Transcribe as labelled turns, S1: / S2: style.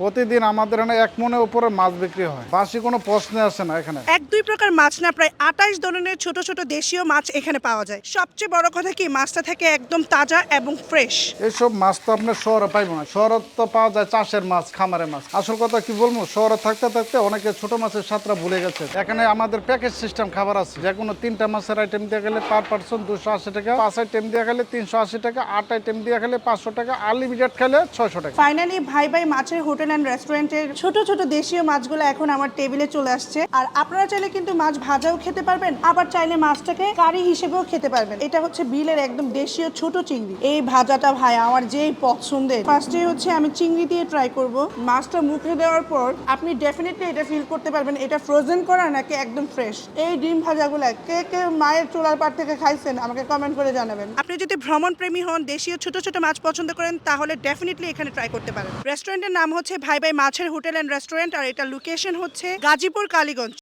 S1: প্রতিদিন আমাদের এখানে 1 মনের উপরে মাছ বিক্রি হয়, বাসি কোনো প্রশ্নে আসে না এখানে।
S2: এক দুই প্রকার মাছ না, প্রায় 28 ধরনের ছোট ছোট দেশীয় মাছ এখানে পাওয়া যায়। সবচেয়ে বড় কথা কি, মাছটা থাকে একদম তাজা এবং ফ্রেশ।
S1: এইসব মাছ তো আপনার শহরে পাইবো না, শহরে তো পাওয়া যায় চাষের মাছ, খামারের মাছ। আসল কথা কি বলবো, শহরে থাকতে থাকতে অনেকে ছোট মাছের স্বাদটা ভুলে গেছে। এখানে আমাদের প্যাকেজ সিস্টেম খাবার আছে, যে কোনো 3টা মাছের আইটেম দিয়ে গেলে পার পার্সন 280 টাকা, 5 আইটেম দিয়ে গেলে 380 টাকা, 8 আইটেম দিয়ে গেলে 500 টাকা, আনলিমিটেড খেলে 600 টাকা।
S2: ফাইনালি ভাই ভাই মাছের হোটেল অ্যান্ড রেস্টুরেন্টের ছোট ছোট দেশীয় মাছগুলো এখন আমার টেবিলে চলে আসছে। আর আপনারা চাইলে কিন্তু মাছ ভাজাও খেতে পারবেন, আবার চাইলে মাছটাকে কারি হিসেবেও খেতে পারবেন। এটা হচ্ছে বিলের একদম দেশীয় ছোট চিংড়ি। এই ভাজাটা ভাই আমার যেই পছন্দের। ফার্স্টে হচ্ছে আমি চিংড়ি দিয়ে ট্রাই করব। মাছটা মুখে দেওয়ার পর আপনি ডেফিনেটলি এটা ফিল করতে পারবেন এটা ফ্রোজেন করা নাকি একদম ফ্রেশ। এই ডিম ভাজাগুলা কে কে মায়ের চুলার পাড় থেকে খাইছেন আমাকে কমেন্ট করে জানাবেন। আপনি যদি ভ্রমণ প্রেমী হন, দেশীয় ছোট ছোট মাছ পছন্দ করেন, তাহলে ডেফিনেটলি এখানে ট্রাই করতে পারেন। রেস্টুরেন্টের নাম হচ্ছে ভাই ভাই মাছের হোটেল অ্যান্ড রেস্টুরেন্ট, আর এটা লোকেশন হচ্ছে গাজীপুর কালীগঞ্জ।